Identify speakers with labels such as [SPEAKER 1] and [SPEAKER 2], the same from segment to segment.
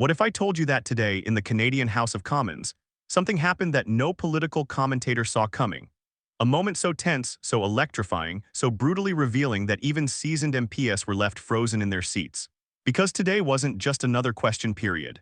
[SPEAKER 1] What if I told you that today in the Canadian House of Commons, something happened that no political commentator saw coming? A moment so tense, so electrifying, so brutally revealing that even seasoned MPs were left frozen in their seats. Because today wasn't just another question period.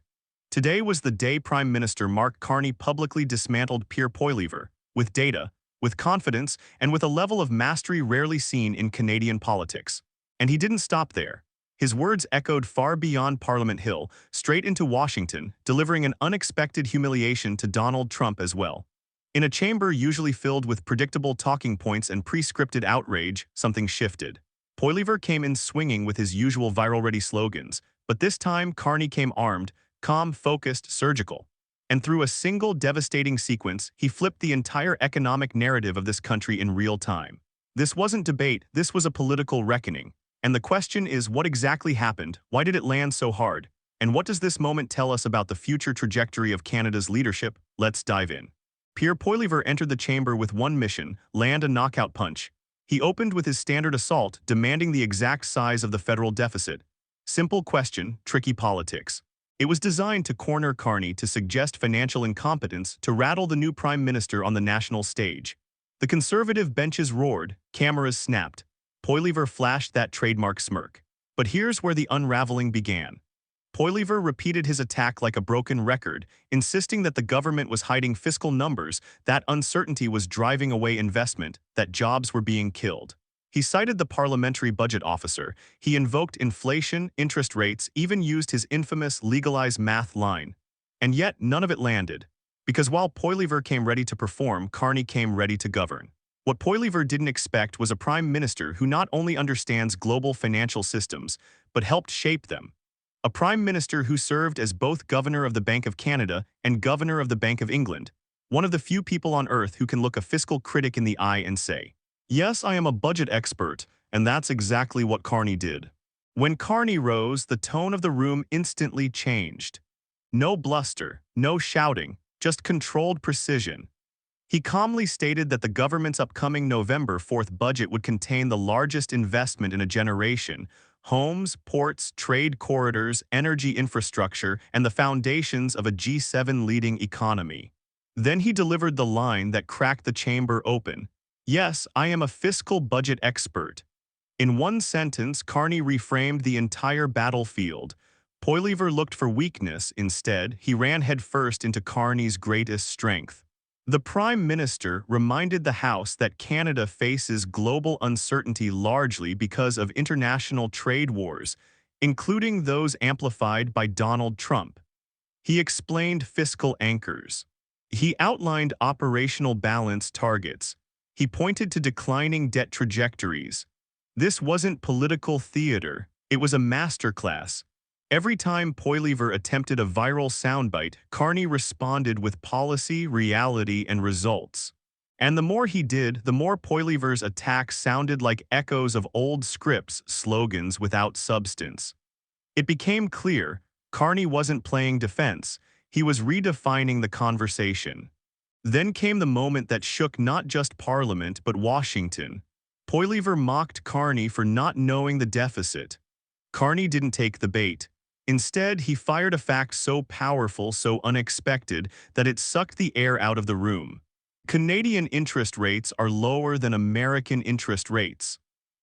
[SPEAKER 1] Today was the day Prime Minister Mark Carney publicly dismantled Pierre Poilievre, with data, with confidence, and with a level of mastery rarely seen in Canadian politics. And he didn't stop there. His words echoed far beyond Parliament Hill, straight into Washington, delivering an unexpected humiliation to Donald Trump as well. In a chamber usually filled with predictable talking points and pre-scripted outrage, something shifted. Poilievre came in swinging with his usual viral-ready slogans, but this time Carney came armed, calm, focused, surgical. And through a single devastating sequence, he flipped the entire economic narrative of this country in real time. This wasn't debate, this was a political reckoning. And the question is, what exactly happened? Why did it land so hard? And what does this moment tell us about the future trajectory of Canada's leadership? Let's dive in. Pierre Poilievre entered the chamber with one mission: land a knockout punch. He opened with his standard assault, demanding the exact size of the federal deficit. Simple question, tricky politics. It was designed to corner Carney, to suggest financial incompetence, to rattle the new prime minister on the national stage. The conservative benches roared, cameras snapped. Poilievre flashed that trademark smirk. But here's where the unraveling began. Poilievre repeated his attack like a broken record, insisting that the government was hiding fiscal numbers, that uncertainty was driving away investment, that jobs were being killed. He cited the parliamentary budget officer, he invoked inflation, interest rates, even used his infamous legalize math line. And yet none of it landed. Because while Poilievre came ready to perform, Carney came ready to govern. What Poilievre didn't expect was a prime minister who not only understands global financial systems, but helped shape them. A prime minister who served as both governor of the Bank of Canada and governor of the Bank of England. One of the few people on earth who can look a fiscal critic in the eye and say, "Yes, I am a budget expert," and that's exactly what Carney did. When Carney rose, the tone of the room instantly changed. No bluster, no shouting, just controlled precision. He calmly stated that the government's upcoming November 4th budget would contain the largest investment in a generation: homes, ports, trade corridors, energy infrastructure, and the foundations of a G7 leading economy. Then he delivered the line that cracked the chamber open. "Yes, I am a fiscal budget expert." In one sentence, Carney reframed the entire battlefield. Poilievre looked for weakness. Instead, he ran headfirst into Carney's greatest strength. The Prime Minister reminded the House that Canada faces global uncertainty largely because of international trade wars, including those amplified by Donald Trump. He explained fiscal anchors. He outlined operational balance targets. He pointed to declining debt trajectories. This wasn't political theater, it was a masterclass. Every time Poilievre attempted a viral soundbite, Carney responded with policy, reality, and results. And the more he did, the more Poilievre's attacks sounded like echoes of old scripts, slogans without substance. It became clear, Carney wasn't playing defense, he was redefining the conversation. Then came the moment that shook not just Parliament but Washington. Poilievre mocked Carney for not knowing the deficit. Carney didn't take the bait. Instead, he fired a fact so powerful, so unexpected, that it sucked the air out of the room. Canadian interest rates are lower than American interest rates.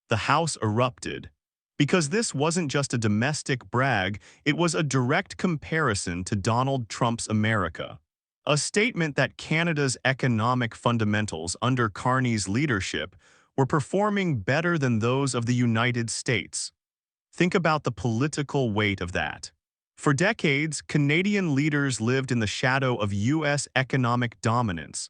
[SPEAKER 1] The House erupted. Because this wasn't just a domestic brag, it was a direct comparison to Donald Trump's America. A statement that Canada's economic fundamentals under Carney's leadership were performing better than those of the United States. Think about the political weight of that. For decades, Canadian leaders lived in the shadow of U.S. economic dominance.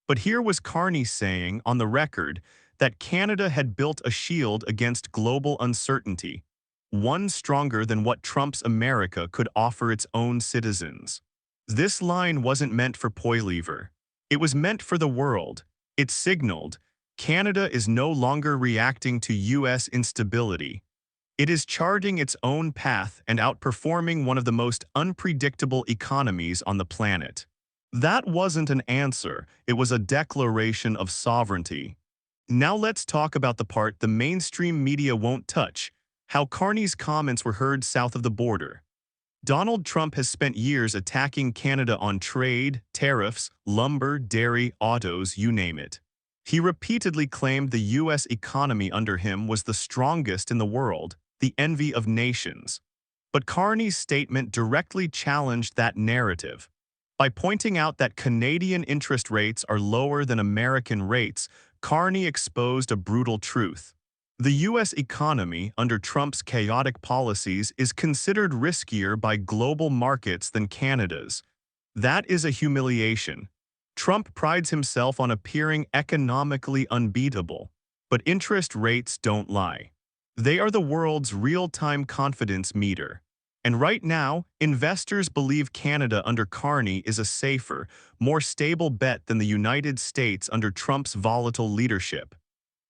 [SPEAKER 1] But here was Carney saying, on the record, that Canada had built a shield against global uncertainty, one stronger than what Trump's America could offer its own citizens. This line wasn't meant for Poilievre. It was meant for the world. It signaled, Canada is no longer reacting to U.S. instability. It is charting its own path and outperforming one of the most unpredictable economies on the planet. That wasn't an answer, it was a declaration of sovereignty. Now let's talk about the part the mainstream media won't touch, how Carney's comments were heard south of the border. Donald Trump has spent years attacking Canada on trade, tariffs, lumber, dairy, autos, you name it. He repeatedly claimed the U.S. economy under him was the strongest in the world, the envy of nations. But Carney's statement directly challenged that narrative. By pointing out that Canadian interest rates are lower than American rates, Carney exposed a brutal truth. The U.S. economy, under Trump's chaotic policies, is considered riskier by global markets than Canada's. That is a humiliation. Trump prides himself on appearing economically unbeatable, but interest rates don't lie. They are the world's real-time confidence meter. And right now, investors believe Canada under Carney is a safer, more stable bet than the United States under Trump's volatile leadership.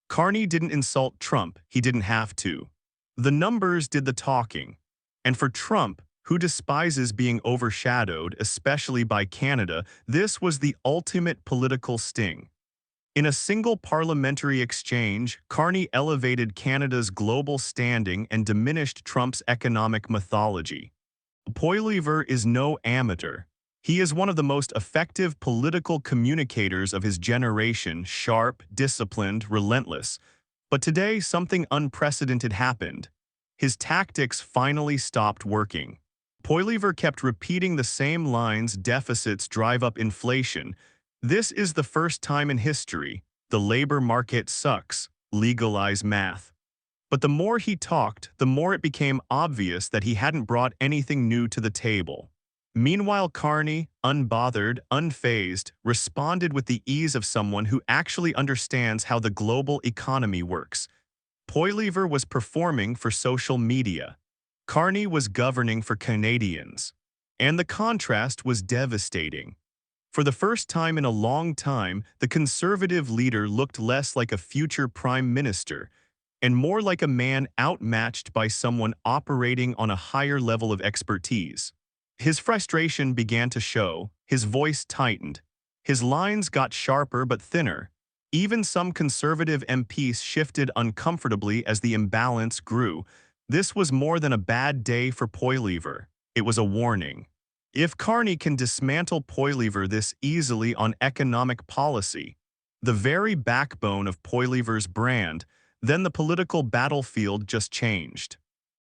[SPEAKER 1] Carney didn't insult Trump, he didn't have to. The numbers did the talking. And for Trump, who despises being overshadowed, especially by Canada, this was the ultimate political sting. In a single parliamentary exchange, Carney elevated Canada's global standing and diminished Trump's economic mythology. Poilievre is no amateur. He is one of the most effective political communicators of his generation, sharp, disciplined, relentless. But today, something unprecedented happened. His tactics finally stopped working. Poilievre kept repeating the same lines: deficits drive up inflation. This is the first time in history. The labor market sucks. Legalize math. But the more he talked, the more it became obvious that he hadn't brought anything new to the table. Meanwhile, Carney, unbothered, unfazed, responded with the ease of someone who actually understands how the global economy works. Poilievre was performing for social media. Carney was governing for Canadians. And the contrast was devastating. For the first time in a long time, the Conservative leader looked less like a future prime minister and more like a man outmatched by someone operating on a higher level of expertise. His frustration began to show, his voice tightened. His lines got sharper but thinner. Even some Conservative MPs shifted uncomfortably as the imbalance grew. This was more than a bad day for Poilievre. It was a warning. If Carney can dismantle Poilievre this easily on economic policy, the very backbone of Poilievre's brand, then the political battlefield just changed.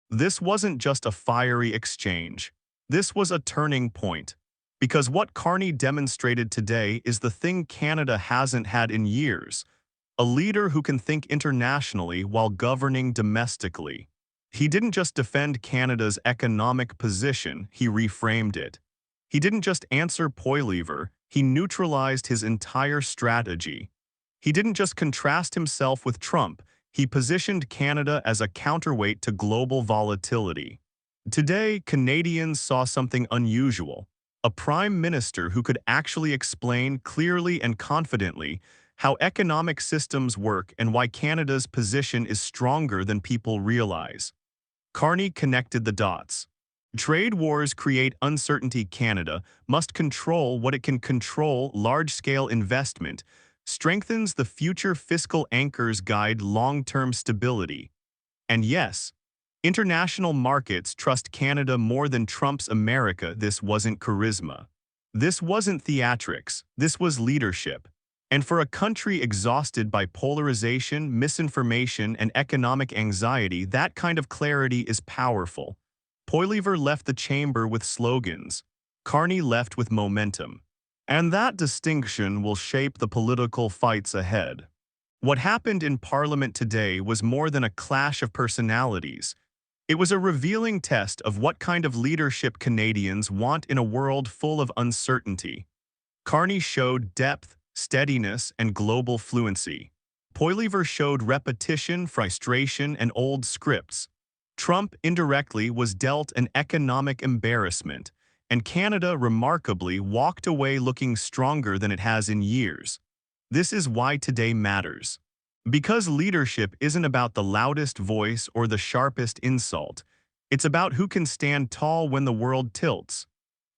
[SPEAKER 1] This wasn't just a fiery exchange. This was a turning point. Because what Carney demonstrated today is the thing Canada hasn't had in years: a leader who can think internationally while governing domestically. He didn't just defend Canada's economic position, he reframed it. He didn't just answer Poilievre, he neutralized his entire strategy. He didn't just contrast himself with Trump, he positioned Canada as a counterweight to global volatility. Today, Canadians saw something unusual: a prime minister who could actually explain clearly and confidently how economic systems work and why Canada's position is stronger than people realize. Carney connected the dots. Trade wars create uncertainty. Canada must control what it can control. Large-scale investment strengthens the future. Fiscal anchors guide long-term stability. And yes, international markets trust Canada more than Trump's America. This wasn't charisma. This wasn't theatrics. This was leadership. And for a country exhausted by polarization, misinformation, and economic anxiety, that kind of clarity is powerful. Poilievre left the chamber with slogans. Carney left with momentum. And that distinction will shape the political fights ahead. What happened in Parliament today was more than a clash of personalities. It was a revealing test of what kind of leadership Canadians want in a world full of uncertainty. Carney showed depth, steadiness, and global fluency. Poilievre showed repetition, frustration, and old scripts. Trump indirectly was dealt an economic embarrassment, and Canada remarkably walked away looking stronger than it has in years. This is why today matters. Because leadership isn't about the loudest voice or the sharpest insult. It's about who can stand tall when the world tilts,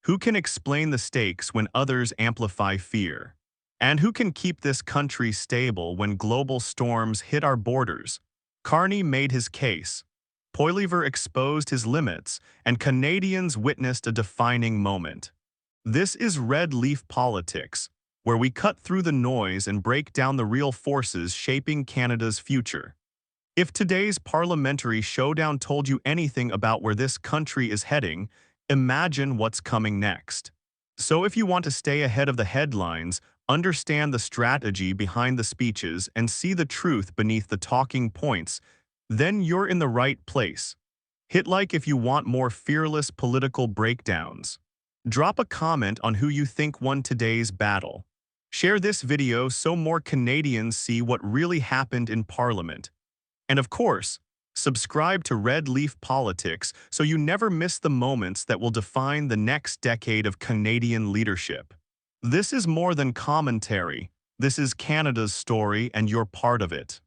[SPEAKER 1] who can explain the stakes when others amplify fear, and who can keep this country stable when global storms hit our borders. Carney made his case. Poilievre exposed his limits, and Canadians witnessed a defining moment. This is red leaf politics, where we cut through the noise and break down the real forces shaping Canada's future. If today's parliamentary showdown told you anything about where this country is heading, imagine what's coming next. So if you want to stay ahead of the headlines, understand the strategy behind the speeches, and see the truth beneath the talking points, then you're in the right place. Hit like if you want more fearless political breakdowns. Drop a comment on who you think won today's battle. Share this video so more Canadians see what really happened in Parliament. And of course, subscribe to Red Leaf Politics so you never miss the moments that will define the next decade of Canadian leadership. This is more than commentary. This is Canada's story, and you're part of it.